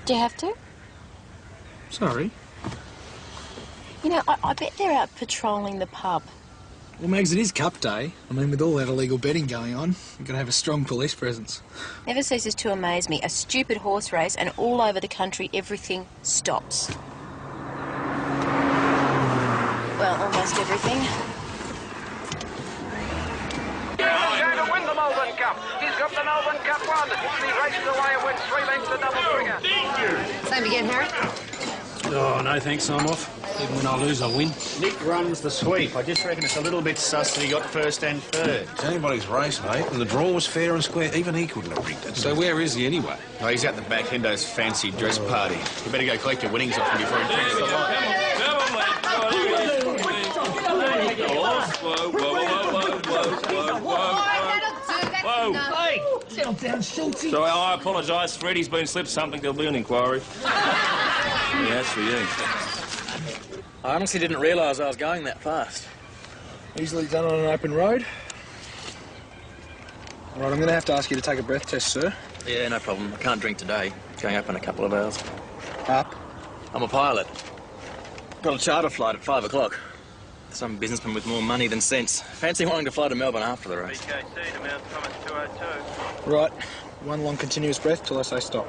Do you have to? Sorry. You know, I bet they're out patrolling the pub. Well, Megs, it is Cup Day. I mean, with all that illegal betting going on, you've got to have a strong police presence. Never ceases to amaze me. A stupid horse race, and all over the country, everything stops. Well, almost everything. He's going to win the Melbourne Cup. He's got the Melbourne Cup won. He races away and wins 3 lengths to double trigger. Same again, Harry. Oh, no thanks, I'm off. Even when I lose, I win. Nick runs the sweep. I just reckon it's a little bit sus that he got first and third. It's anybody's race, mate, and the draw was fair and square. Even he couldn't have rigged it. So where is he anyway? Oh, he's at the back end of his fancy dress party. You better go collect your winnings off him before he drinks the lot. So I apologise, Freddie's been slipped something. There'll be an inquiry. Yeah, that's for you. I honestly didn't realise I was going that fast. Easily done on an open road. All right, I'm going to have to ask you to take a breath test, sir. Yeah, no problem. I can't drink today. Going up in a couple of hours. Up? I'm a pilot. Got a charter flight at 5 o'clock. Some businessman with more money than sense. Fancy wanting to fly to Melbourne after the race. BKC to Mount Thomas 202. Right. One long continuous breath till I say stop.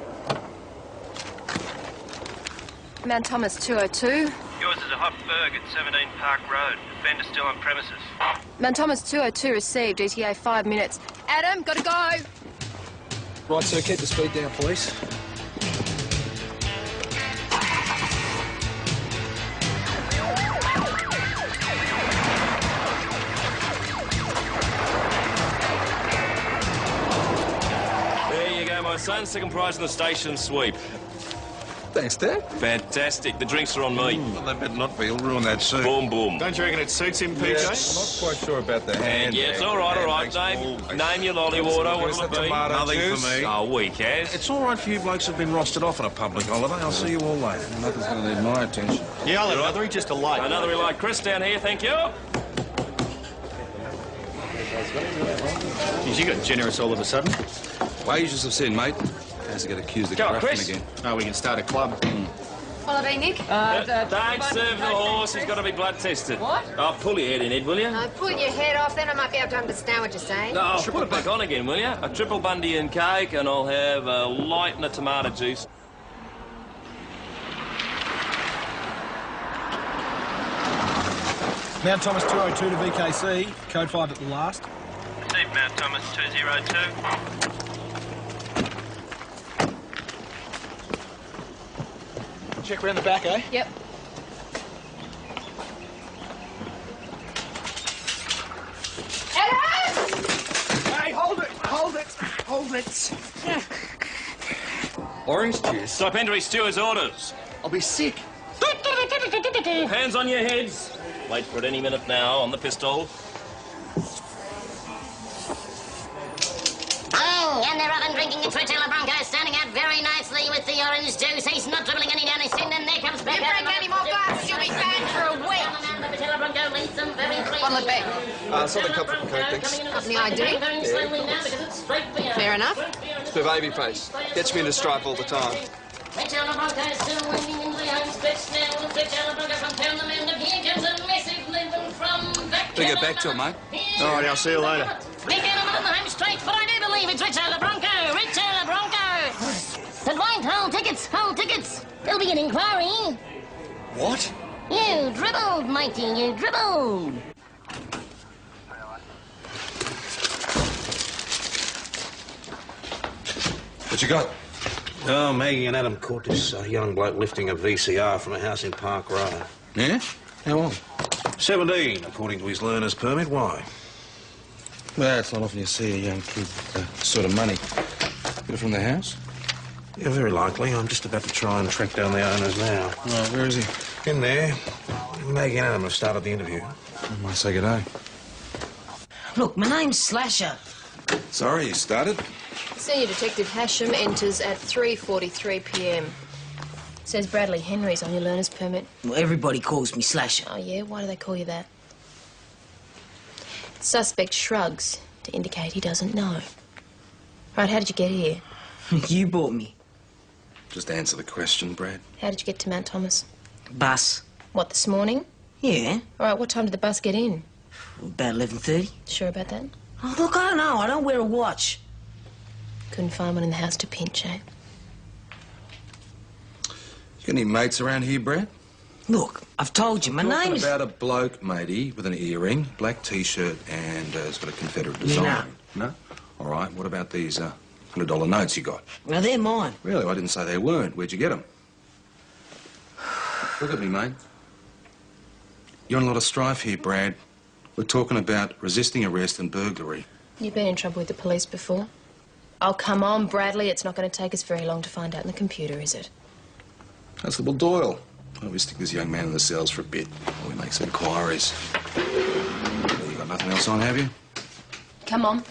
Mount Thomas 202. Yours is a hot berg at 17 Park Road. Offender still on premises. Mount Thomas 202 received. ETA 5 minutes. Adam, gotta go. Right, sir, keep the speed down, please. There you go, my son. Second prize in the station sweep. Thanks, Dad. Fantastic. The drinks are on me. Well, they better not be. He'll ruin that suit. Boom, boom. Don't you reckon it suits him, PJ? I'm not quite sure about the hand. Yeah, it's all right. Name your lolly water. What'll it be? Nothing for me. Oh, weak as. It's all right for you blokes who've been rostered off on a public holiday. I'll see you all later. Nothing's going to need my attention. Yeah, I'll have another. Just a light. Another like Chris down here, thank you. Geez, you got generous all of a sudden. Wages have said, mate. How's he get accused of Go on, corruption Chris. again? Oh, we can start a club. Holiday, Nick. Don't serve the horse. He's got to be blood tested. What? Oh, pull your head in, Ed, will you? Pull your head off, then I might be able to understand what you're saying. No, put it back on again, will you? A triple Bundy and cake, and I'll have a light and a tomato juice. Mount Thomas 202 to VKC. Code 5 at the last. Received Mount Thomas 202. Check round the back, eh? Yep. Hey, hold it! Hold it! Hold it! Orange juice? Stop entering Stewart's orders. I'll be sick. Hands on your heads. Wait for it any minute now on the pistol. Oh, and they're off and drinking a Trotella Bronco, standing out very nicely with the orange juice. He's not dribbling any down his chin, and there comes back. You drink any more glasses, you'll be banned for a week. Bottle of beer. Something comfortable, Coke, thanks. Company ID? Fair enough. It's the baby face. Gets me into strife all the time. Trotella Bronco still winding into the home stretch now. The Trotella Bronco from town, the man of here comes a massive limp from back. Better get back to it, mate. All right, I'll see you later. Big element on the home straight, but I do believe it's Trotella Bronco. Trotella Bronco. But wait, hold tickets. There'll be an inquiry. What? You dribbled, Mikey, you dribbled. What you got? Oh, Maggie and Adam caught this young bloke lifting a VCR from a house in Park Road. Yeah? How old? 17, according to his learner's permit. Why? Well, it's not often you see a young kid with that sort of money. Get it from the house? Yeah, very likely. I'm just about to try and track down the owners now. Right, where is he? In there. Maggie and Adam have started the interview. I might say good day. Look, my name's Slasher. Sorry, you started? Senior Detective Hasham enters at 3:43 p.m. Says Bradley Henry's on your learner's permit. Well, everybody calls me Slasher. Oh, yeah? Why do they call you that? Suspect shrugs to indicate he doesn't know. Right, how did you get here? You bought me. Just answer the question, Brad. How did you get to Mount Thomas? Bus. What, this morning? Yeah. All right, what time did the bus get in? About 11:30. Sure about that? Oh, look, I don't know. I don't wear a watch. Couldn't find one in the house to pinch, eh? You got any mates around here, Brad? Look, I've told you, my name is... about a bloke, matey, with an earring, black T-shirt, and has got a Confederate design. No? All right, what about these $100 notes you got? Well, they're mine. Really? I didn't say they weren't. Where'd you get them? Look at me, mate. You're in a lot of strife here, Brad. We're talking about resisting arrest and burglary. You've been in trouble with the police before? Oh, come on, Bradley. It's not going to take us very long to find out in the computer, is it? Constable Doyle. Well, we stick this young man in the cells for a bit while we make some inquiries. You got nothing else on, have you? Come on.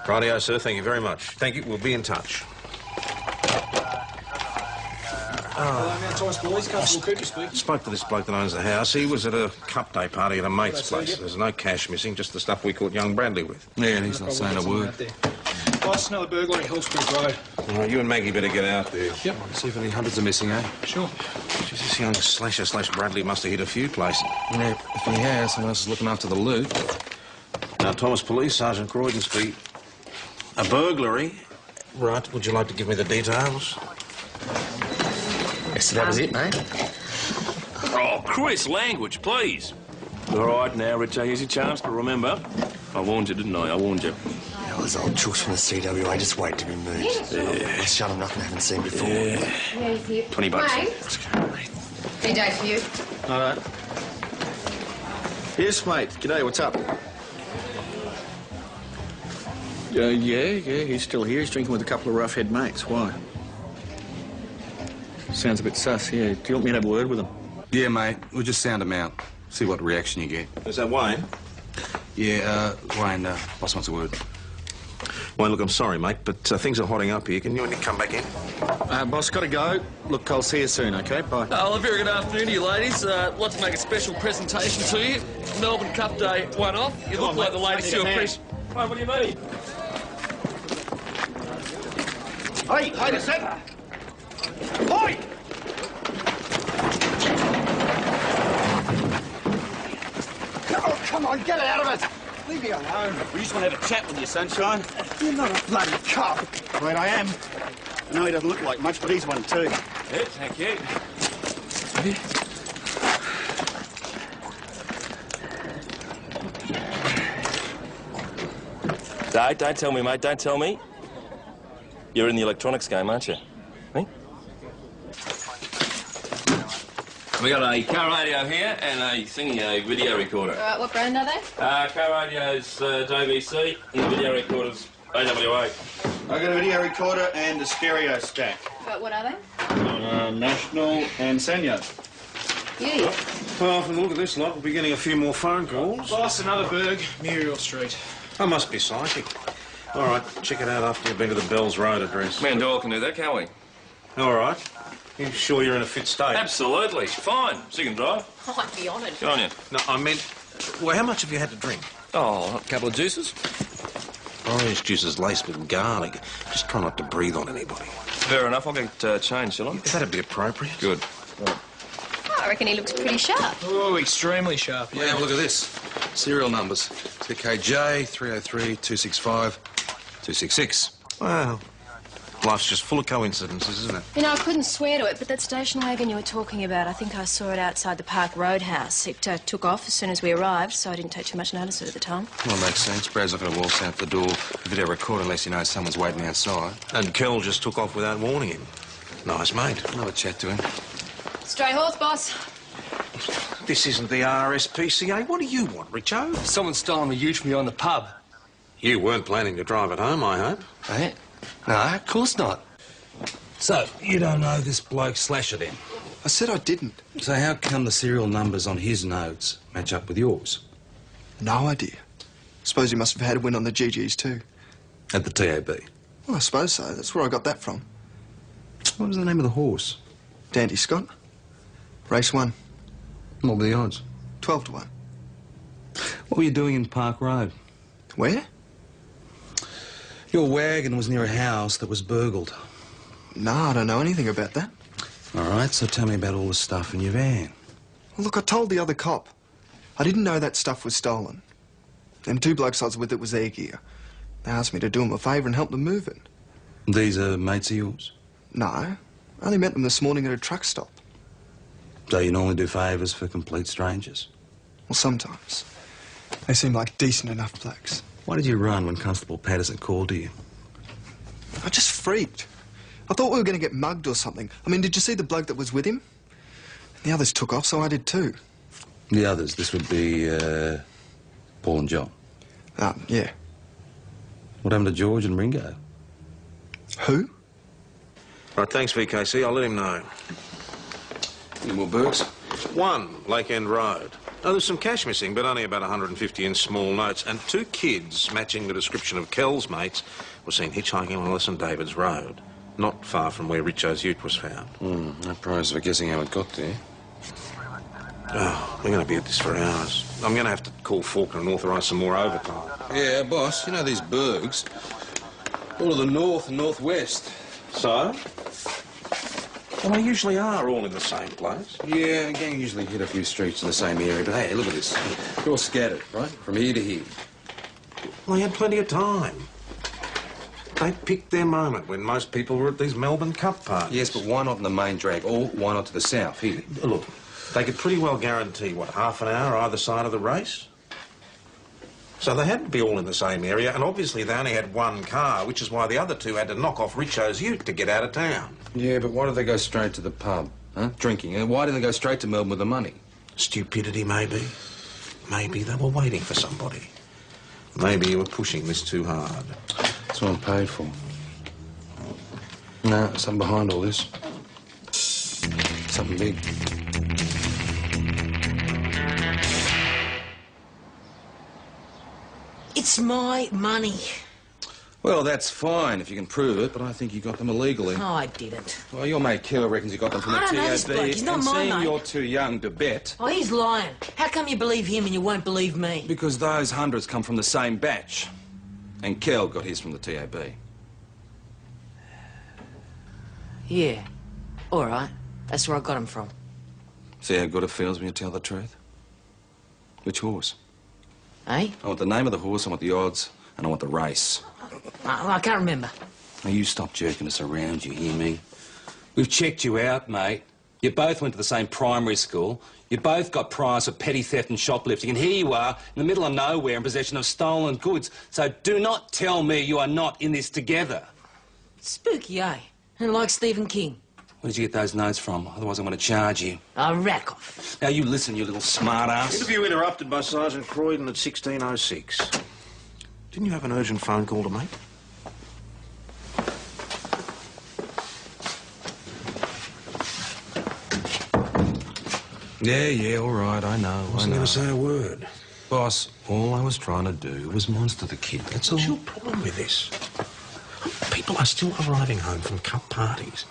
Rightio, sir. Thank you very much. Thank you. We'll be in touch. Mount Thomas Police, Constable Cooper speaking. Spoke to this bloke that owns the house. He was at a cup day party at a mate's place. There's no cash missing, just the stuff we caught young Bradley with. Yeah, and he's not saying a word. Boss, another burglary, Hills Creek Road. All right, you and Maggie better get out there. Yep. See if any hundreds are missing, eh? Sure. Jeez, this young slasher/Bradley must have hit a few places. Yeah, if he has, someone else is looking after the loot. Now, Thomas Police, Sergeant Croydon speak. A burglary? Right, would you like to give me the details? Yes, that was it, mate. Oh, Chris, language, please. All right, now, Richo, here's your chance to remember. I warned you, didn't I? I warned you. Yeah, those old chooks from the CWA just wait to be moved. Yeah. Shut them, nothing I haven't seen before. Yeah. Yeah, he's here. $20. Mate. Good day for you. All right. Yes, mate. G'day, what's up? Yeah, he's still here. He's drinking with a couple of rough-head mates. Why? Sounds a bit sus, yeah. Do you want me to have a word with him? Yeah, mate. We'll just sound him out. See what reaction you get. Is that Wayne? Yeah, Wayne, boss wants a word. Wayne, look, I'm sorry, mate, but things are hotting up here. Can you come back in? Boss, gotta go. Look, I'll see you soon, OK? Bye. Oh, a very good afternoon to you, ladies. Like to make a special presentation to you. Melbourne Cup Day one-off. You look like the ladies who appreciate... Hey, what do you mean? Hey, wait a sec. Oi! Oh, come on, get out of it! Leave me alone. We just want to have a chat with you, sunshine. You're not a bloody cop. Right, I am. I know he doesn't look like much, but he's one too. Yeah, thank you. Don't tell me, mate, don't tell me. You're in the electronics game, aren't you? Me? We got a car radio here and a video recorder. All right, what brand are they? Car radio's JVC and the video recorder's AWA. I got a video recorder and a stereo stack. But what are they? National and Sanyo. Yeah. Well, from the look of this lot, we'll be getting a few more phone calls. Boss, another burg, Muriel Street. I must be psychic. All right, check it out after you've been to the Bells Road address. Me and Doyle can do that, can't we? All right. You sure you're in a fit state? Absolutely. Fine. So you can drive. Oh, I'd be honoured. Good on you. No, I meant... Well, how much have you had to drink? Oh, a couple of juices. Orange juice is laced with garlic. Just try not to breathe on anybody. Fair enough. I'll get changed, shall I? That'd be appropriate. Good. Oh, I reckon he looks pretty sharp. Oh, extremely sharp, Yeah, well, look at this. Serial numbers. CKJ 303 265 266. Well, life's just full of coincidences, isn't it? You know, I couldn't swear to it, but that station wagon you were talking about, I think I saw it outside the Park Roadhouse. It took off as soon as we arrived, so I didn't take too much notice of it at the time. Well, makes sense. Brad's not going to waltz out the door, video record unless he knows someone's waiting outside. And Kel just took off without warning him. Nice, mate. I'll have a chat to him. Stray horse, boss. This isn't the RSPCA. What do you want, Richo? Someone's stolen a ute from you on the pub. You weren't planning to drive it home, I hope. Eh? No, of course not. So, you don't know this bloke Slasher, then? I said I didn't. So how come the serial numbers on his notes match up with yours? No idea. Suppose he must have had a win on the GGs too. At the TAB? Well, I suppose so. That's where I got that from. What was the name of the horse? Dandy Scott. Race 1. What were the odds? 12 to 1. What were you doing in Park Road? Where? Your wagon was near a house that was burgled. No, I don't know anything about that. All right, so tell me about all the stuff in your van. Well, look, I told the other cop. I didn't know that stuff was stolen. Them two blokes I was with, it was their gear. They asked me to do them a favour and help them move it. These are mates of yours? No, I only met them this morning at a truck stop. So you normally do favours for complete strangers? Well, sometimes. They seem like decent enough blokes. Why did you run when Constable Patterson called to you? I just freaked. I thought we were going to get mugged or something. I mean, did you see the bloke that was with him? The others took off, so I did too. The others, this would be, Paul and John? Yeah. What happened to George and Ringo? Who? Right, thanks, VKC. I'll let him know. Any more burgs? One, Lake End Road. Oh, there's some cash missing, but only about 150 in small notes. And two kids, matching the description of Kel's mates, were seen hitchhiking on St David's Road, not far from where Richo's ute was found. No prize for guessing how it got there. Oh, we're going to be at this for hours. I'm going to have to call Faulkner and authorise some more overtime. Yeah, boss, you know these burgs, all of the north and northwest. So? Well, they usually are all in the same place. Yeah, a gang usually hit a few streets in the same area, but hey, look at this. They're all scattered, right? From here to here. Well, they had plenty of time. They picked their moment when most people were at these Melbourne Cup parties. Yes, but why not in the main drag, or why not to the south, here? Look, they could pretty well guarantee, what, half an hour either side of the race? So they had to be all in the same area, and obviously they only had one car, which is why the other two had to knock off Richo's ute to get out of town. Yeah, but why did they go straight to the pub, huh? Drinking. And why didn't they go straight to Melbourne with the money? Stupidity, maybe. Maybe they were waiting for somebody. Maybe you were pushing this too hard. That's what I'm paid for. No, something behind all this. Something big. It's my money. Well, that's fine if you can prove it, but I think you got them illegally. No, I didn't. Well, your mate Keller reckons you got them from the I TAB. don't know this bloke. He's not and my seeing mate. you're too young to bet. Oh, he's lying. How come you believe him and you won't believe me? Because those hundreds come from the same batch. And Kel got his from the TAB. Yeah. All right. That's where I got him from. See how good it feels when you tell the truth? Which horse? Eh? I want the name of the horse, I want the odds, and I want the race. I can't remember. Now, you stop jerking us around, you hear me? We've checked you out, mate. You both went to the same primary school. You both got priors for petty theft and shoplifting. And here you are, in the middle of nowhere, in possession of stolen goods. So do not tell me you are not in this together. Spooky, eh? And like Stephen King. Where did you get those notes from? Otherwise I'm going to charge you. Oh, rack off. Now, you listen, you little smart-ass. Interview interrupted by Sergeant Croydon at 16:06. Didn't you have an urgent phone call to make? Yeah, all right, I know, Wasn't going to say a word. Boss, all I was trying to do was monster the kid, that's all. What's your problem with this? People are still arriving home from cup parties.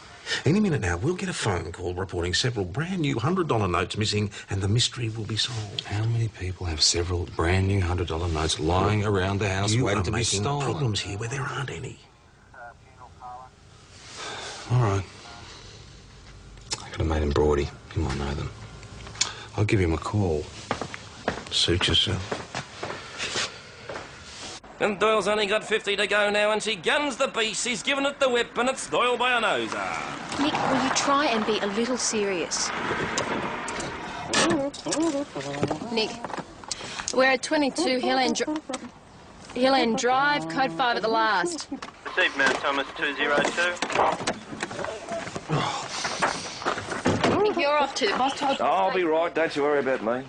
Any minute now, we'll get a phone call reporting several brand new $100 notes missing, and the mystery will be solved. How many people have several brand new $100 notes lying around the house waiting to be stolen? You are making problems here where there aren't any. All right. I could have made him Broady. You might know them. I'll give him a call. Suit yourself. And Doyle's only got 50 to go now, and she guns the beast. He's given it the whip, and it's Doyle by a noser. Nick, will you try and be a little serious? Nick, we're at 22 Hill End Drive, code 5 at the last. Received, Mount Thomas 202. Nick, you're off to the boss. I'll be right, don't you worry about me.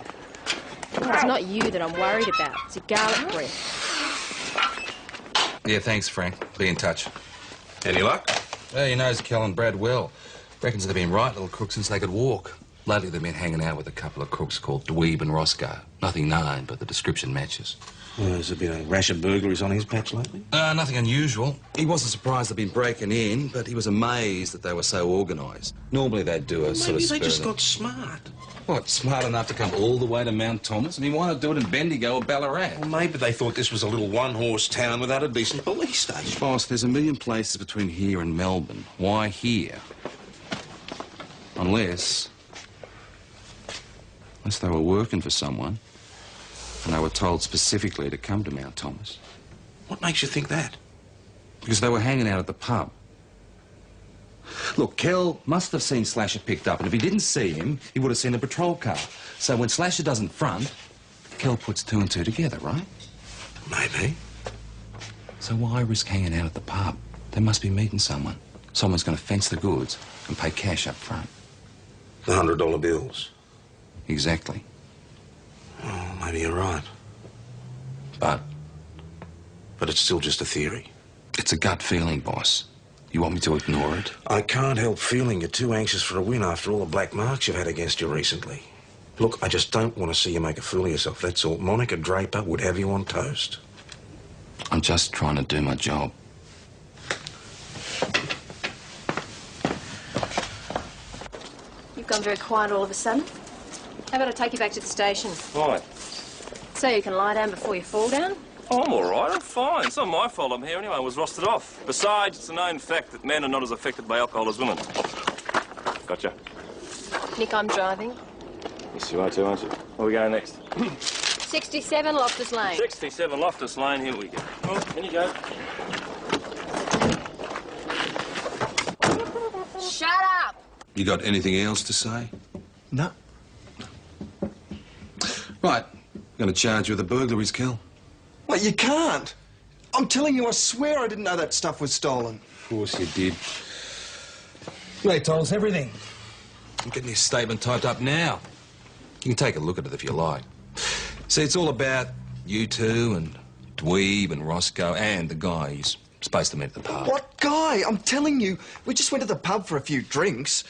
It's not you that I'm worried about. It's your garlic breath. Yeah, thanks, Frank. Be in touch. Any luck? Well, he knows Kel and Brad well. Reckons they've been right little crooks since they could walk. Lately they've been hanging out with a couple of crooks called Dweeb and Roscoe. Nothing known, but the description matches. Well, has there been a rash of burglaries on his patch lately? Nothing unusual. He wasn't surprised they'd been breaking in, but he was amazed that they were so organised. Normally they'd do a sort of... Maybe they just spirit got smart. What, smart enough to come all the way to Mount Thomas? I mean, why not do it in Bendigo or Ballarat? Well, maybe they thought this was a little one-horse town without a decent police station. Boss, there's a million places between here and Melbourne. Why here? Unless they were working for someone and they were told specifically to come to Mount Thomas. What makes you think that? Because they were hanging out at the pub. Look, Kel must have seen Slasher picked up, and if he didn't see him, he would have seen a patrol car. So when Slasher doesn't front, Kel puts two and two together, right? Maybe. So why risk hanging out at the pub? They must be meeting someone. Someone's going to fence the goods and pay cash up front. The $100 bills. Exactly. Oh, maybe you're right. But it's still just a theory. It's a gut feeling, boss. You want me to ignore it? I can't help feeling you're too anxious for a win after all the black marks you've had against you recently. Look, I just don't want to see you make a fool of yourself, that's all. Monica Draper would have you on toast. I'm just trying to do my job. You've gone very quiet all of a sudden. How about I take you back to the station? Why? So you can lie down before you fall down? Oh, I'm all right. I'm fine. It's not my fault I'm here anyway. I was rusted off. Besides, it's a known fact that men are not as affected by alcohol as women. Gotcha. Nick, I'm driving. Yes, you are too, aren't you? Where are we going next? 67 Loftus Lane. 67 Loftus Lane. Here we go. Oh, in you go. Shut up! You got anything else to say? No. Right. I'm going to charge you with the burglaries, Kel. Well, you can't. I'm telling you, I swear I didn't know that stuff was stolen. Of course you did. They told us everything. I'm getting his statement typed up now. You can take a look at it if you like. See, it's all about you two and Dweeb and Roscoe and the guy he's supposed to meet at the pub. What guy? I'm telling you, we just went to the pub for a few drinks.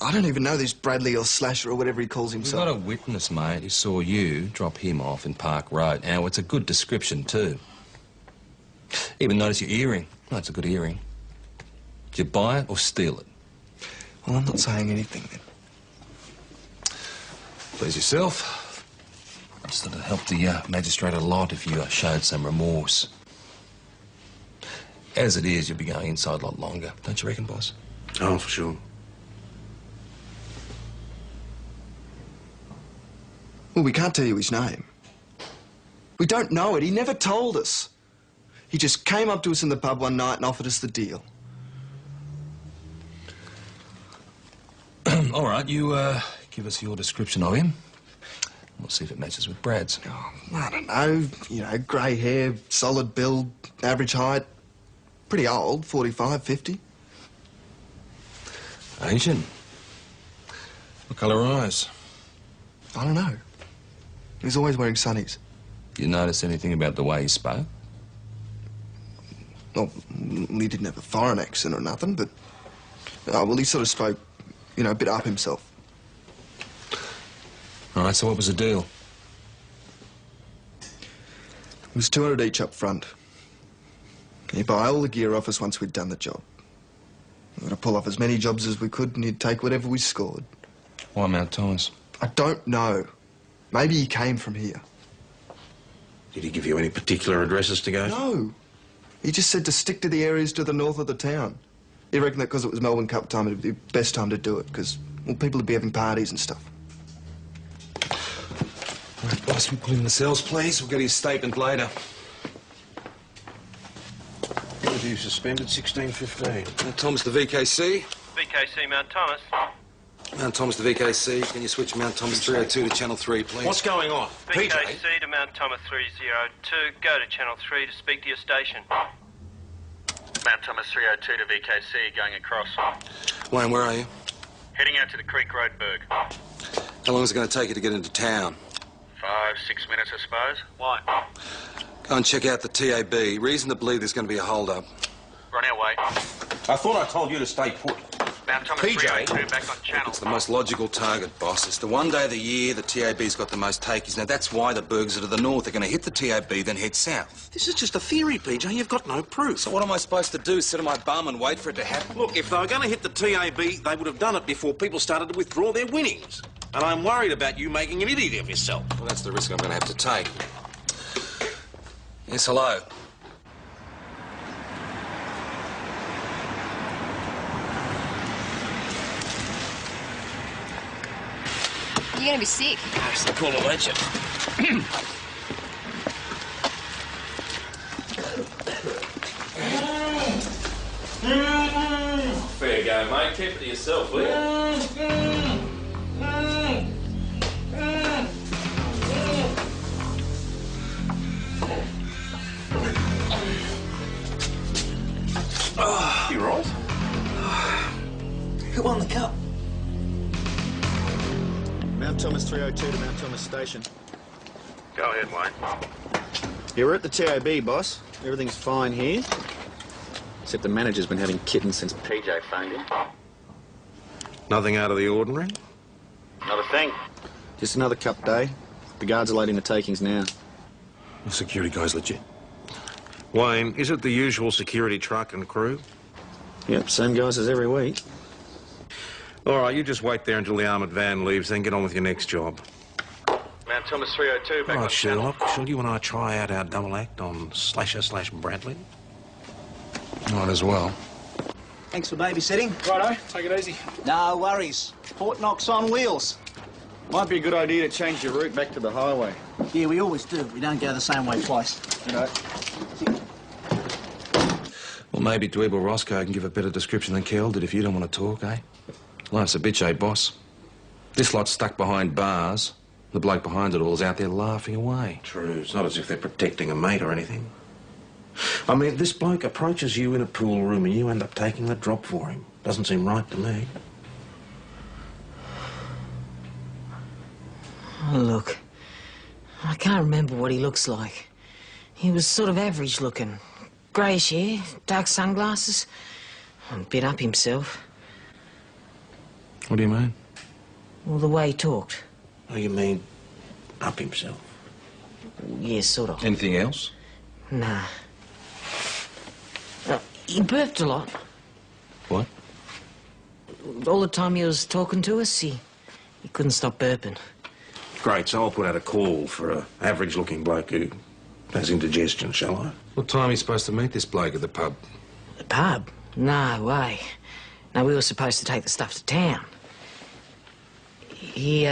I don't even know this Bradley or Slasher or whatever he calls We've himself. got a witness, mate. He saw you drop him off in Park Road. Now, it's a good description, too. Even notice your earring. Oh, it's a good earring. Did you buy it or steal it? Well, I'm not saying anything, then. Please yourself. I just thought it'd help the magistrate a lot if you showed some remorse. As it is, you'll be going inside a lot longer. Don't you reckon, boss? Oh, for sure. Well, we can't tell you his name. We don't know it. He never told us. He just came up to us in the pub one night and offered us the deal. All right, you give us your description of him. We'll see if it matches with Brad's. Oh, I don't know. You know, grey hair, solid build, average height. Pretty old, 45, 50. Asian. What colour eyes? I don't know. He was always wearing sunnies. You notice anything about the way he spoke? Well, he didn't have a foreign accent or nothing, but... Oh, well, he sort of spoke, you know, a bit up himself. All right, so what was the deal? It was 200 each up front. He'd buy all the gear off us once we'd done the job. We were to pull off as many jobs as we could, and he'd take whatever we scored. Why Mount Thomas? I don't know. Maybe he came from here. Did he give you any particular addresses to go to? No. He just said to stick to the areas to the north of the town. He reckoned that because it was Melbourne Cup time, it'd be the best time to do it, because, well, people would be having parties and stuff. All right, boss, we put him in the cells, please. We'll get his statement later. Was you suspended 16-15? Mount Thomas to VKC. VKC Mount Thomas. Mount Thomas to VKC. Can you switch Mount Thomas 302 to Channel 3, please? What's going on? VKC to Mount Thomas 302. Go to Channel 3 to speak to your station. Mount Thomas 302 to VKC, going across. Wayne, where are you? Heading out to the Creek Road Berg. How long is it going to take you to get into town? 5-6 minutes, I suppose. Why? Go and check out the TAB. Reason to believe there's going to be a hold-up. We're on our way. I thought I told you to stay put. Mount Thomas PJ? 302 back on channel. It's the most logical target, boss. It's the one day of the year the TAB's got the most takeys. Now, that's why the burgers are to the north. They're going to hit the TAB, then head south. This is just a theory, PJ. You've got no proof. So what am I supposed to do, sit on my bum and wait for it to happen? Look, if they were going to hit the TAB, they would have done it before people started to withdraw their winnings. And I'm worried about you making an idiot of yourself. Well, that's the risk I'm going to have to take. Yes, hello. You're going to be sick. That's the call of nature. Fair go, mate. Keep it to yourself, will you? You right? Who won the cup? Mount Thomas 302 to Mount Thomas Station. Go ahead, Wayne. Yeah, we're at the TAB, boss. Everything's fine here. Except the manager's been having kittens since PJ phoned him. Nothing out of the ordinary? Not a thing. Just another cup day. The guards are loading the takings now. The security guy's legit. Wayne, is it the usual security truck and crew? Yep, same guys as every week. All right, you just wait there until the armoured van leaves, then get on with your next job. Mount Thomas 302 back All on right, channel. Sherlock, shall you and I try out our double act on Slasher/Bradley? Might as well. Thanks for babysitting. Righto, take it easy. No worries. Fort Knox on wheels. Might be a good idea to change your route back to the highway. Yeah, we always do. We don't go the same way twice. You know. Well, maybe Dweeb or Roscoe can give a better description than Kel did if you don't want to talk, eh? Life's a bitch, eh, boss? This lot's stuck behind bars. The bloke behind it all is out there laughing away. True, it's not as if they're protecting a mate or anything. I mean, this bloke approaches you in a pool room and you end up taking the drop for him. Doesn't seem right to me. Oh, look. I can't remember what he looks like. He was sort of average looking. Greyish hair, dark sunglasses. A bit up himself. What do you mean? Well, the way he talked. Oh, you mean up himself? Yeah, sort of. Anything else? Nah. He burped a lot. What? All the time he was talking to us, he couldn't stop burping. Great, so I'll put out a call for an average-looking bloke who has indigestion, shall I? What time are you supposed to meet this bloke at the pub? The pub? No way. No, we were supposed to take the stuff to town. He,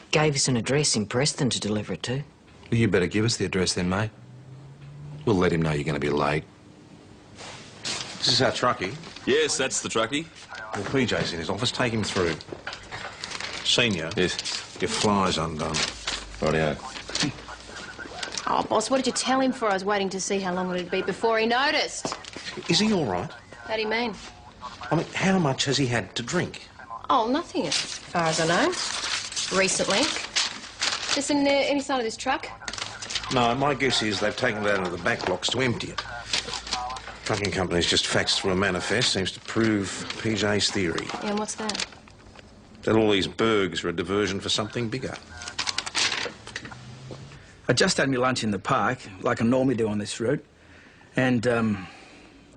gave us an address in Preston to deliver it to. Well, you better give us the address then, mate. We'll let him know you're going to be late. This is our truckie. Yes, that's the truckie. Well, PJ's in his office. Take him through. Senior. Yes. Your fly's undone. Rightio. Oh, boss, what did you tell him for? I was waiting to see how long it'd be before he noticed. Is he all right? How do you mean? I mean, how much has he had to drink? Oh, nothing, as far as I know. Recently. Just in any side of this truck? No, my guess is they've taken it out of the back blocks to empty it. Trucking company's just faxed through a manifest. Seems to prove PJ's theory. Yeah, and what's that? That all these bergs are a diversion for something bigger. I just had my lunch in the park, like I normally do on this route. And then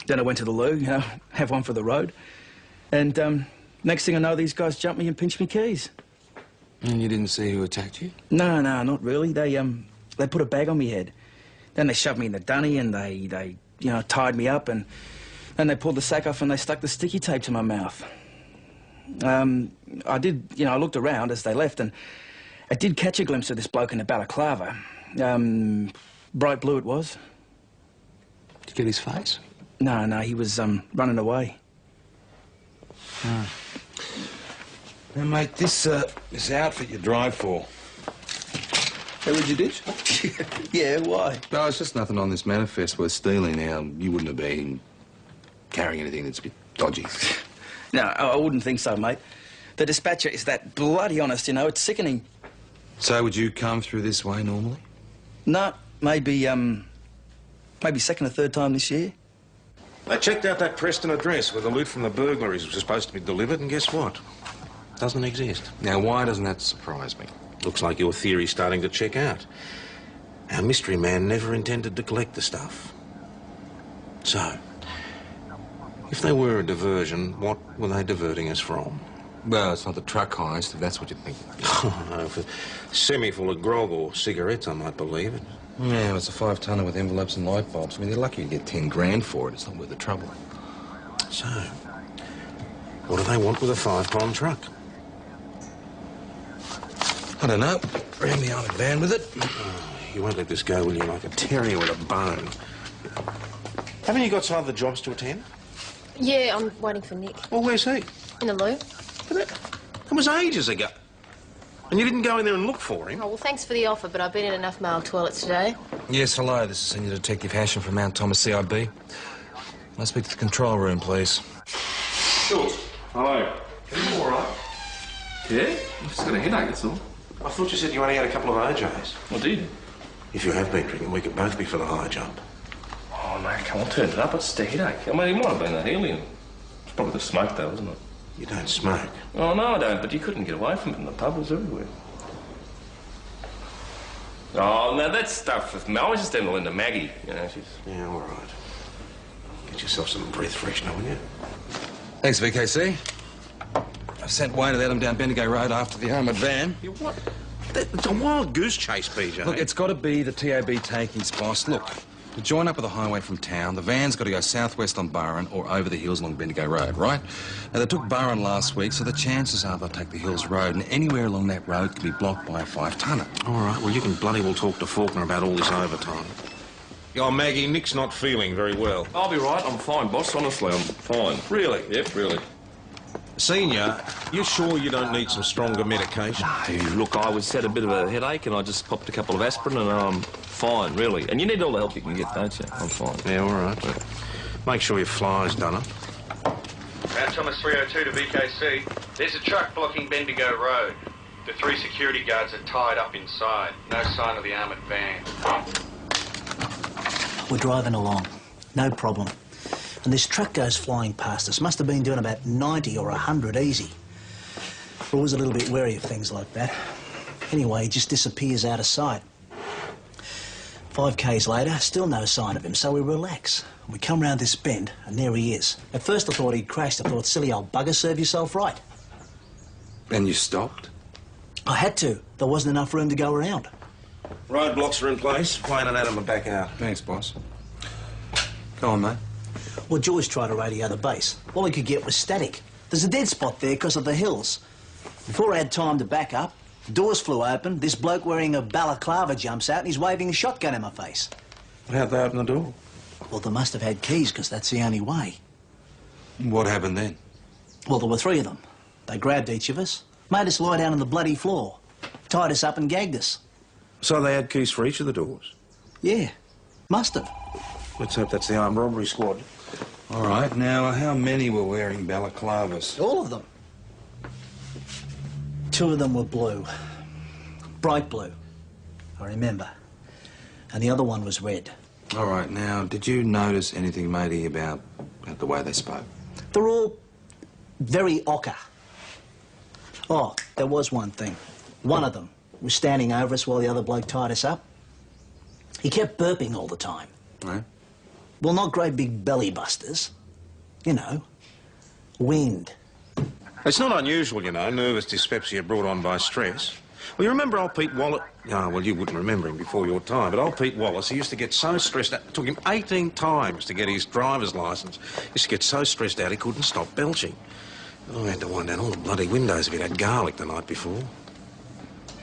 I went to the loo, you know, have one for the road. And next thing I know, these guys jumped me and pinched me keys. And you didn't see who attacked you? No, not really. They put a bag on me head. Then they shoved me in the dunny and they you know, tied me up, and then they pulled the sack off and they stuck the sticky tape to my mouth. I did, you know, I looked around as they left and I did catch a glimpse of this bloke in a balaclava. Bright blue it was. Did you get his face? No, he was running away. Oh. Now, mate, this outfit you drive for. How would you ditch? Yeah, why? No, it's just nothing on this manifest worth stealing. Now, you wouldn't have been carrying anything that's a bit dodgy. No, I wouldn't think so, mate. The dispatcher is that bloody honest, you know, it's sickening. So would you come through this way normally? No, maybe second or third time this year. They checked out that Preston address where the loot from the burglaries was supposed to be delivered, and guess what? Doesn't exist. Now, why doesn't that surprise me? Looks like your theory's starting to check out. Our mystery man never intended to collect the stuff. So, if they were a diversion, what were they diverting us from? Well, it's not the truck heist, if that's what you're thinking. Oh, no, for semi-full of grog or cigarettes, I might believe it. Yeah, it's a 5-tonner with envelopes and light bulbs. I mean, they're lucky to get 10 grand for it. It's not worth the trouble. So, what do they want with a 5-ton truck? I don't know. Ram the armoured van with it. Oh, you won't let this go, will you, like a terrier with a bone? Haven't you got some other jobs to attend? Yeah, I'm waiting for Nick. Well, where's he? In the loo. But that was ages ago. And you didn't go in there and look for him? Oh, well, thanks for the offer, but I've been in enough male toilets today. Yes, hello. This is Senior Detective Hasham from Mount Thomas CIB. May I speak to the control room, please? Sure. Hello. Are you all right? Yeah? I've just got a headache, that's all. I thought you said you only had a couple of OJs. I did. If you have been drinking, we could both be for the high jump. Oh, no, come on, turn it up. It's just a headache. I mean, it might have been the helium. It's probably the smoke, though, isn't it? You don't smoke? Oh, no, I don't, but you couldn't get away from it in the pub. It was everywhere. Oh, no, that stuff with I was just into Maggie, you know, she's... Yeah, all right. Get yourself some breath freshener, will you? Thanks, VKC. I've sent Wayne and Adam down Bendigo Road after the armoured van. You what? It's a wild goose chase, PJ. Look, it's got to be the TAB takings, boss. Look, to join up with the highway from town, the van's got to go southwest on Burren or over the hills along Bendigo Road, right? Now, they took Burren last week, so the chances are they'll take the Hills Road, and anywhere along that road can be blocked by a 5-tonner. All right, well, you can bloody well talk to Faulkner about all this overtime. Oh, Maggie, Nick's not feeling very well. I'll be right. I'm fine, boss. Honestly, I'm fine. Really? Yep, really. Senior, you sure you don't need some stronger medication? No, look, I had a bit of a headache and I just popped a couple of aspirin and I'm fine, really. And you need all the help you can get, don't you? I'm fine. Yeah, all right. But make sure your fly's done up. Mount Thomas 302 to VKC. There's a truck blocking Bendigo Road. The 3 security guards are tied up inside. No sign of the armoured van. We're driving along. No problem. And this truck goes flying past us. Must have been doing about 90 or 100 easy. We're always a little bit wary of things like that. Anyway, he just disappears out of sight. 5 k's later, still no sign of him, so we relax. We come round this bend, and there he is. At first I thought he'd crashed. I thought, silly old bugger, serve yourself right. And you stopped? I had to. There wasn't enough room to go around. Roadblocks are in place. Wayne and Adam are back out. Thanks, boss. Go on, mate. Well, George tried to radio the base. All he could get was static. There's a dead spot there because of the hills. Before I had time to back up, the doors flew open, this bloke wearing a balaclava jumps out and he's waving a shotgun in my face. How'd they open the door? Well, they must have had keys because that's the only way. What happened then? Well, there were 3 of them. They grabbed each of us, made us lie down on the bloody floor, tied us up and gagged us. So they had keys for each of the doors? Yeah, must have. Let's hope that's the armed robbery squad. All right, now, how many were wearing balaclavas? All of them. 2 of them were blue. Bright blue, I remember. And the other one was red. All right, now, did you notice anything, matey, about the way they spoke? They're all very ochre. Oh, there was one thing. One of them was standing over us while the other bloke tied us up. He kept burping all the time. Right. Well, not great big belly busters. You know, wind. It's not unusual, you know, nervous dyspepsia brought on by stress. Well, you remember old Pete Wallace? Oh, well, you wouldn't remember him before your time, but old Pete Wallace, he used to get so stressed out. It took him 18 times to get his driver's licence. He used to get so stressed out he couldn't stop belching. I had to wind down all the bloody windows if he'd had garlic the night before.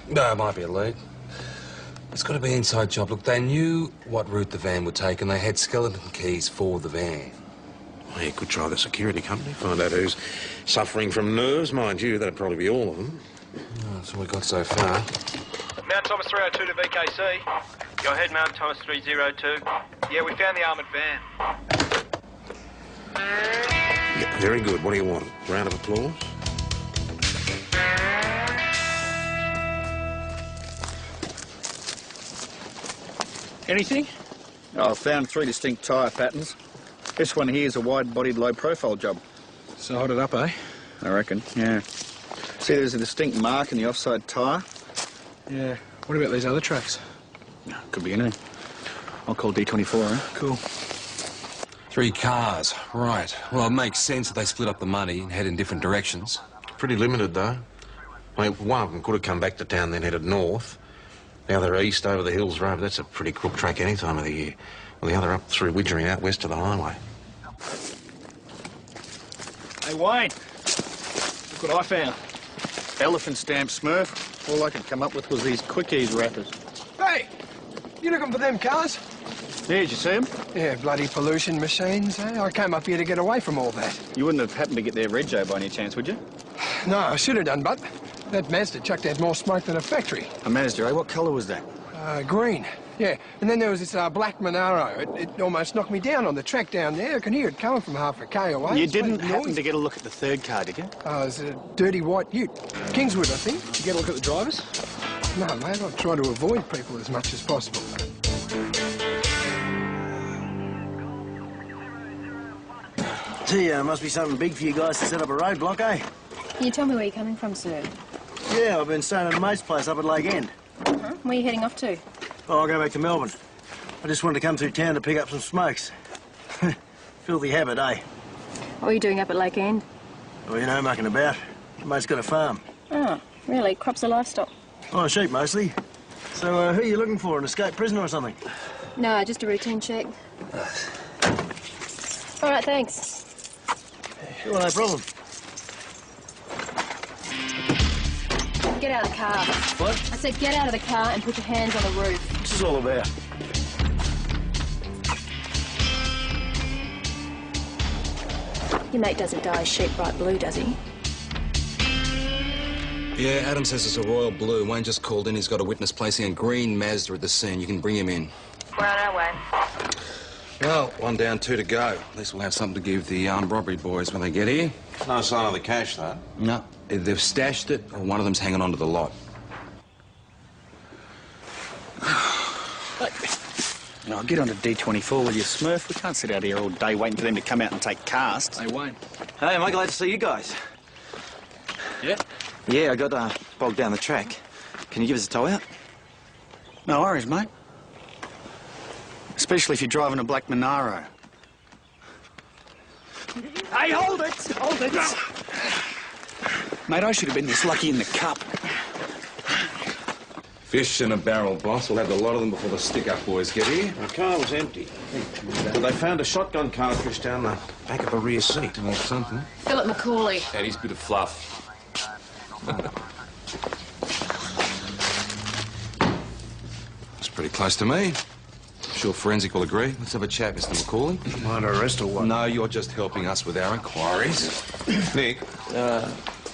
No, it might be a lead. It's got to be an inside job. Look, they knew what route the van would take and they had skeleton keys for the van. Well, you could try the security company, find out who's suffering from nerves. Mind you, that'd probably be all of them. Oh, that's all we got so far. Mount Thomas 302 to VKC. Go ahead, Mount Thomas 302. Yeah, we found the armoured van. Yeah, very good. What do you want? Round of applause? Anything? Oh, I found 3 distinct tyre patterns. This one here is a wide-bodied, low-profile job. So hot it up, eh? I reckon, yeah. See, there's a distinct mark in the offside tyre. Yeah. What about these other tracks? Could be anything. I'll call D24, eh? Cool. 3 cars, right. Well, it makes sense that they split up the money and head in different directions. Pretty limited, though. I mean, one of them could have come back to town, then headed north. The other east over the Hills Road. That's a pretty crook track any time of the year. Well, the other up through Widgery and out west to the highway. Hey, Wayne. Look what I found. Elephant stamp Smurf. All I could come up with was these quick ease wrappers. Hey! You looking for them cars? Yeah, did you see them? Yeah, bloody pollution machines, eh? I came up here to get away from all that. You wouldn't have happened to get their rego by any chance, would you? No, I should have done, but that Mazda chucked out more smoke than a factory. A Mazda, eh? What colour was that? Green. Yeah, and then there was this black Monaro. It almost knocked me down on the track down there. I can hear it coming from half a K away. You It's didn't making happen noise. to get a look at the third car, did you? Oh, it's a dirty white ute. Kingswood, I think. Did you get a look at the drivers? No, mate, I try to avoid people as much as possible. Gee, must be something big for you guys to set up a roadblock, eh? Can you tell me where you're coming from, sir? Yeah, I've been staying at a mate's place up at Lake End. Where are you heading off to? Oh, I'll go back to Melbourne. I just wanted to come through town to pick up some smokes. Filthy habit, eh? What are you doing up at Lake End? Well, you know, mucking about. Mate's got a farm. Oh, really? Crops or livestock? Oh, sheep, mostly. So, who are you looking for, an escaped prisoner or something? No, just a routine check. All right, thanks. Sure, no problem. Get out of the car. What? I said get out of the car and put your hands on the roof. What's this all about? Your mate doesn't dye his sheep bright blue, does he? Yeah, Adam says it's a royal blue. Wayne just called in. He's got a witness placing a green Mazda at the scene. You can bring him in. Righto, Wayne. Well, 1 down, 2 to go. At least we'll have something to give the armed robbery boys when they get here. No sign of the cash, though. No. Either they've stashed it or one of them's hanging on to the lot. No, get on to D24 with your Smurf. We can't sit out here all day waiting for them to come out and take casts. Hey, Wayne. Hey, am I glad to see you guys? Yeah? Yeah, I got bogged down the track. Can you give us a tow out? No worries, mate. Especially if you're driving a black Monaro. Hey, hold it! Hold it! Mate, I should have been this lucky in the cup. Fish in a barrel, boss. We'll have a lot of them before the stick-up boys get here. The car was empty. But they found a shotgun cartridge down the back of a rear seat. Or something. Philip McCauley. That is a bit of fluff. It's pretty close to me. I'm sure forensic will agree. Let's have a chat, Mr. McCauley. Might arrest or what? No, you're just helping us with our inquiries. Nick?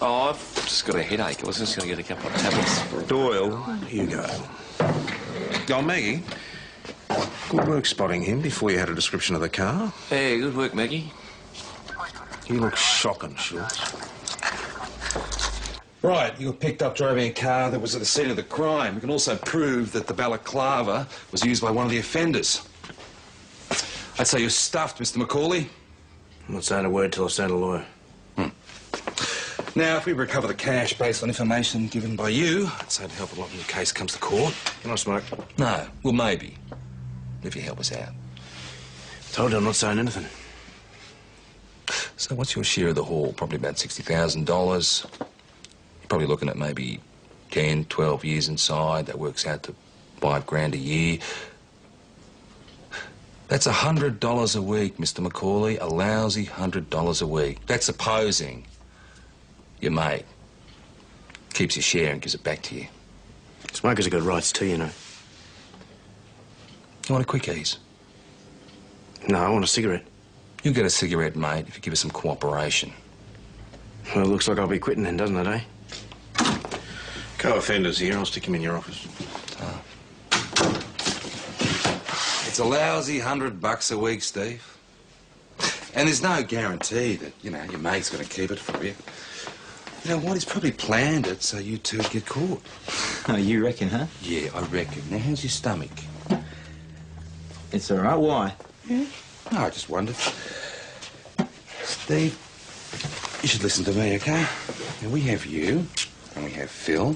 Oh, I've just got a headache. I was just going to get a couple of tablets. Doyle, you go. Oh, Maggie. Good work spotting him before you had a description of the car. Hey, good work, Maggie. He looks shocking, Schultz. Right, you were picked up driving a car that was at the scene of the crime. We can also prove that the balaclava was used by one of the offenders. I'd say you're stuffed, Mr. McCauley. I'm not saying a word till I send a lawyer. Now, if we recover the cash based on information given by you, I'd say it'd help a lot when your case comes to court. Can I smoke? No, well, maybe. If you help us out. Told you I'm not saying anything. So what's your share of the haul? Probably about $60,000. You're probably looking at maybe 10, 12 years inside. That works out to $5,000 a year. That's $100 a week, Mr. McCauley. A lousy $100 a week. That's supposing your mate keeps his share and gives it back to you. Smokers have got rights too, you know. You want a quick ease? No, I want a cigarette. You'll get a cigarette, mate, if you give us some cooperation. Well, it looks like I'll be quitting then, doesn't it, eh? Co-offenders here. I'll stick him in your office. It's a lousy $100 a week, Steve. And there's no guarantee that, you know, your mate's going to keep it for you. You know what? He's probably planned it so you two'd get caught. Oh, you reckon, huh? Yeah, I reckon. Now, how's your stomach? It's all right. Why? No, I just wondered. Steve, you should listen to me, OK? Now, we have you, and we have Phil,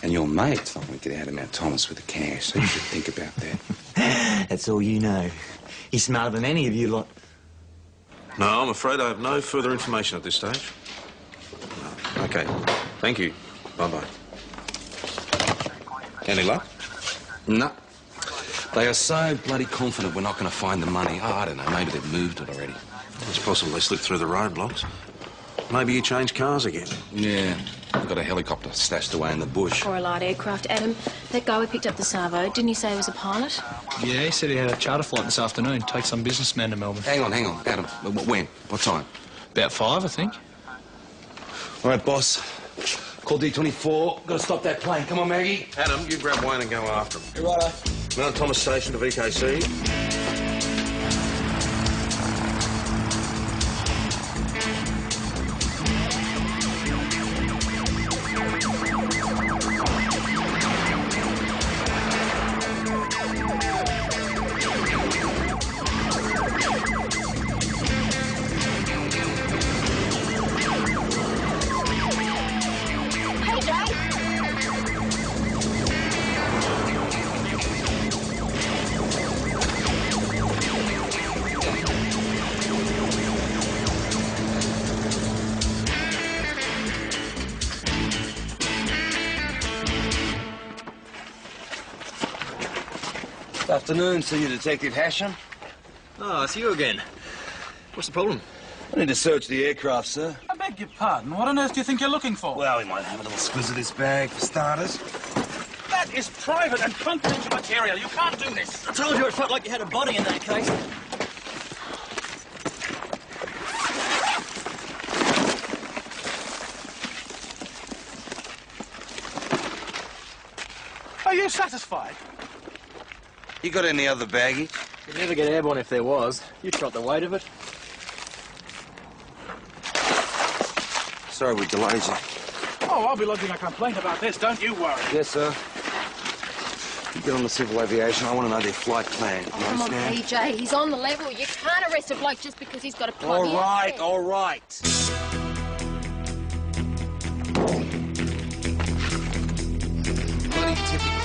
and your mate's not going to get out of Mount Thomas with the cash, so you should think about that. That's all you know. He's smarter than any of you lot. No, I'm afraid I have no further information at this stage. No. OK, thank you. Bye-bye. Any luck? No. They are so bloody confident we're not going to find the money. Oh, I don't know, maybe they've moved it already. It's possible they slipped through the roadblocks. Maybe you changed cars again. Yeah, I've got a helicopter stashed away in the bush. Or a light aircraft. Adam, that guy we picked up the Savo, didn't he say he was a pilot? Yeah, he said he had a charter flight this afternoon, take some businessman to Melbourne. Hang on, Adam. When? What time? About 5, I think. All right, boss. Call D24. Got to stop that plane. Come on, Maggie. Adam, you grab Wayne and go after him. You're righto. Mount Thomas Station to VKC. Afternoon, Senior Detective Hashem. Oh, it's you again. What's the problem? I need to search the aircraft, sir. I beg your pardon. What on earth do you think you're looking for? Well, we might have a little squiz of this bag, for starters. That is private and confidential material. You can't do this. I told you it felt like you had a body in that case. Are you satisfied? You got any other baggage? You'd never get airborne if there was. You'd felt the weight of it. Sorry we delayed you. Oh, I'll be lodging a complaint about this. Don't you worry. Yes, sir. You get on the civil aviation. I want to know their flight plan. You Come on, understand? PJ, he's on the level. You can't arrest a bloke just because he's got a plug. All right, all right. Bloody typical.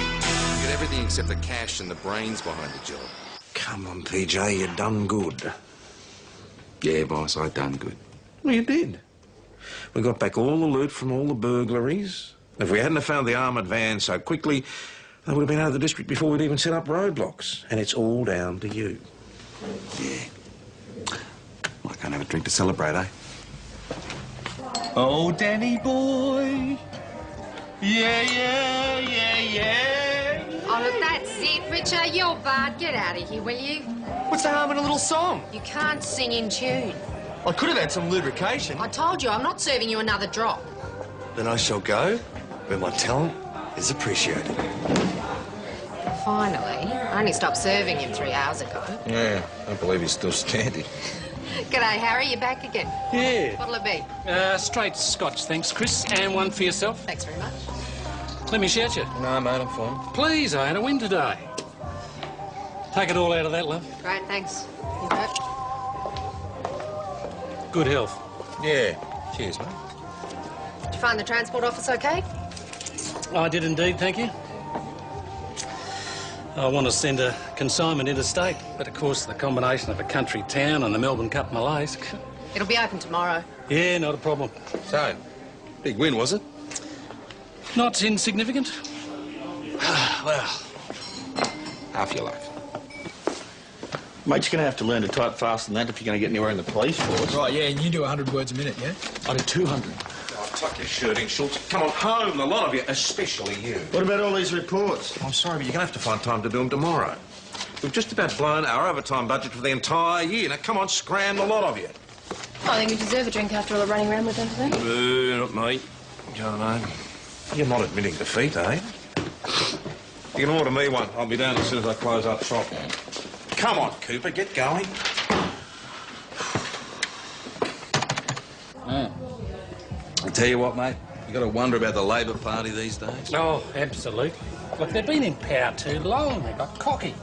You get everything except the cash and the brains behind the job. Come on, PJ, you done good. Yeah, boss, I done good. Well, you did. We got back all the loot from all the burglaries. If we hadn't have found the armoured van so quickly, they would have been out of the district before we'd even set up roadblocks. And it's all down to you. Yeah. Well, I can't have a drink to celebrate, eh? Oh, Danny boy. Yeah. Oh, look, that's it, Richard. You're bad. Get out of here, will you? What's the harm in a little song? You can't sing in tune. I could have had some lubrication. I told you, I'm not serving you another drop. Then I shall go where my talent is appreciated. Finally. I only stopped serving him 3 hours ago. Yeah, I believe he's still standing. G'day, Harry. You're back again. Yeah. What'll it be? Straight Scotch, thanks, Chris. And one for yourself. Thanks very much. Let me shout you. No, mate, I'm fine. Please, I had a win today. Take it all out of that, love. Great, thanks. You bet. Good health. Yeah. Cheers, mate. Did you find the transport office okay? I did indeed, thank you. I want to send a consignment interstate, but of course the combination of a country town and the Melbourne Cup malaise. It'll be open tomorrow. Yeah, not a problem. So, big win, was it? Not insignificant. Well, half your luck. Mate, you're going to have to learn to type faster than that if you're going to get anywhere in the police force. Right, yeah, and you do 100 words a minute, yeah? I do 200. Oh, tuck your shirt in, Schultz. Come on home, the lot of you, especially you. What about all these reports? I'm sorry, but you're going to have to find time to do them tomorrow. We've just about blown our overtime budget for the entire year. Now, come on, scram the lot of you. I think we deserve a drink after all the running around we've done today. Not me. You don't know. You're not admitting defeat, eh? You can order me one. I'll be down as soon as I close up shop. Come on, Cooper, get going. I tell you what, mate, you got to wonder about the Labor Party these days. Oh, absolutely. Look, they've been in power too long. They got cocky.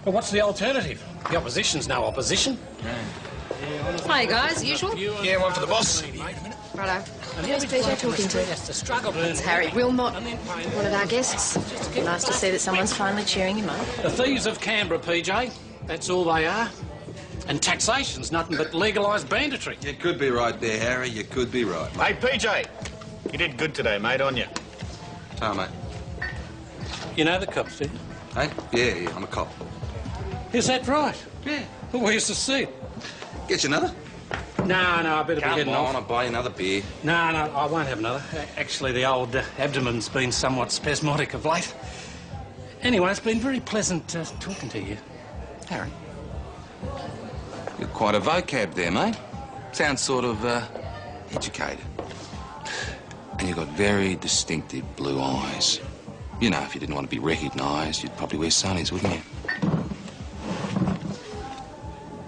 But what's the alternative? The opposition's no opposition. Hi, guys. Usual? Yeah, one for the boss. Righto. Who's PJ talking to? It's Harry Wilmot, one of our guests. Nice to see that someone's finally cheering him up. The thieves of Canberra, PJ. That's all they are. And taxation's nothing but legalised banditry. You could be right there, Harry. You could be right. Hey, PJ. You did good today, mate, on you? Oh, mate. You know the cops, do you? Hey? Yeah, I'm a cop. Is that right? Yeah. Well, where's the suit? Get you another? No, I better be heading Come off. on, I'll buy you another beer. No, I won't have another. Actually, the old abdomen's been somewhat spasmodic of late. Anyway, it's been very pleasant talking to you, Harry. You're quite a vocab there, mate. Sounds sort of, educated. And you've got very distinctive blue eyes. You know, if you didn't want to be recognised, you'd probably wear sunnies, wouldn't you?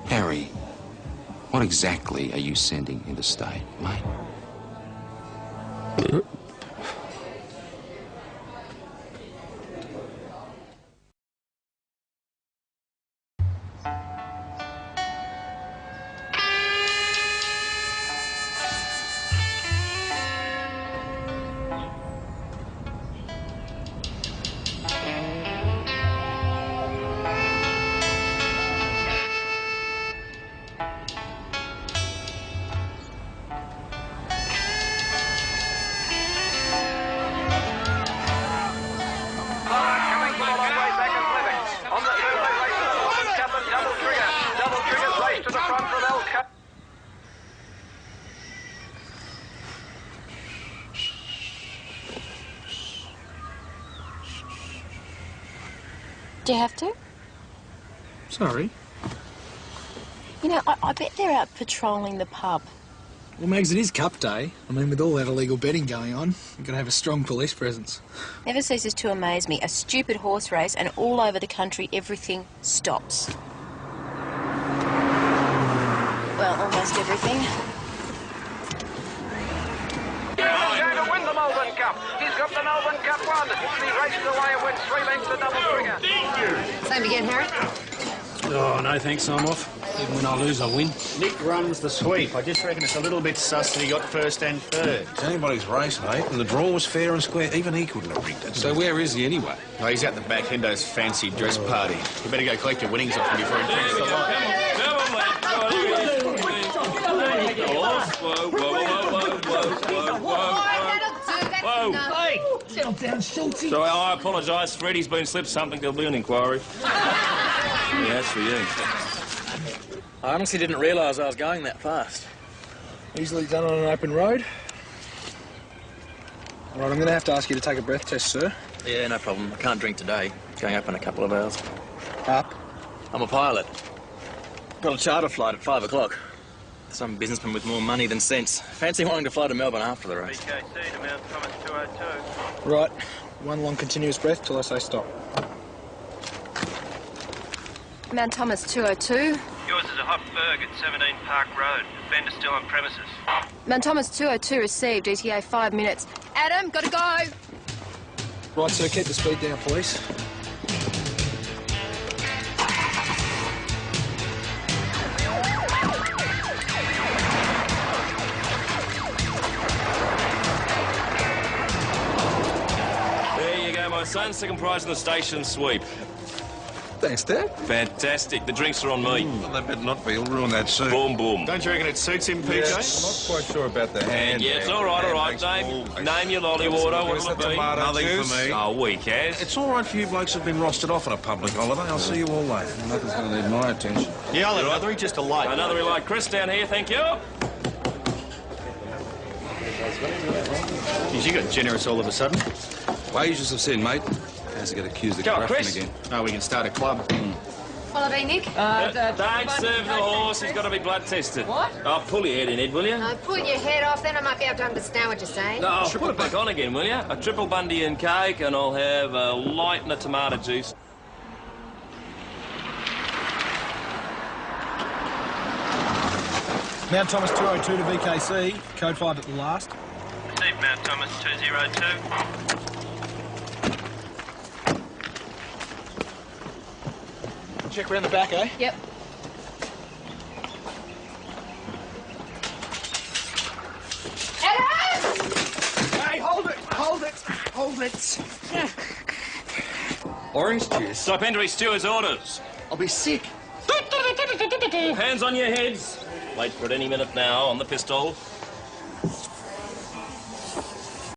Harry, what exactly are you sending interstate, mate? Do you have to? Sorry. You know, I bet they're out patrolling the pub. Well, Megs, it is Cup Day. I mean, with all that illegal betting going on, you've got to have a strong police presence. Never ceases to amaze me. A stupid horse race, and all over the country, everything stops. Well, almost everything. He's going to win the Melbourne Cup. He's got the Melbourne Cup won. He races away and wins 3 lengths the double trigger. Same again, Harry. Oh, no thanks, I'm off. Even when I lose, I win. Nick runs the sweep. I just reckon it's a little bit sus that he got first and third. It's anybody's race, mate, and the draw was fair and square. Even he couldn't have rigged it. So where is he anyway? Oh, he's out the back, Hendo's fancy dress party. You better go collect your winnings off him before he drinks the lot. Hey, settle down, Schultzy. So I apologise. Freddie's been slipped something. There'll be an inquiry. Yeah, that's for you. I honestly didn't realise I was going that fast. Easily done on an open road. All right, I'm going to have to ask you to take a breath test, sir. Yeah, no problem. I can't drink today. Going up in a couple of hours. Up? I'm a pilot. Got a charter flight at 5 o'clock. Some businessman with more money than sense. Fancy wanting to fly to Melbourne after the race. BKC to Mount Thomas 202. Right. One long continuous breath till I say stop. Mount Thomas 202. Yours is a hot berg at 17 Park Road. Offender still on premises. Mount Thomas 202 received. ETA 5 minutes. Adam, gotta go. Right, sir, keep the speed down, please. There you go, my son. Second prize in the station sweep. Thanks, Dad. Fantastic. The drinks are on me. Well, they better not be. He'll ruin that suit. Boom, boom. Don't you reckon it suits him, PJ? I'm not quite sure about the hand. Yeah, it's all right. Name your lolly water. What'll it be? Nothing for me. Oh, weak as. It's all right for you blokes who've been rostered off on a public holiday. I'll see you all later. Nothing's going to need my attention. Yeah, I'll have another. Just a light. Another like Chris down here, thank you. Geez, you got generous all of a sudden. Wages have said, mate. How's he get accused of Go on, corruption Chris. again? Oh, we can start a club. Follow me, Nick. Don't serve the horse. He's got to be blood tested. What? Oh, pull your head in, Ed, will you? Pull your head off, then I might be able to understand what you're saying. No, put it back on again, will you? A triple Bundy and cake, and I'll have a light and a tomato juice. Mount Thomas 202 to VKC. Code 5 at the last. Received Mount Thomas 202. Check around the back, eh? Yep. Hey, hold it! Hold it! Hold it! Orange juice. Supplementary steward's orders. I'll be sick. Hands on your heads. Wait for it any minute now on the pistol.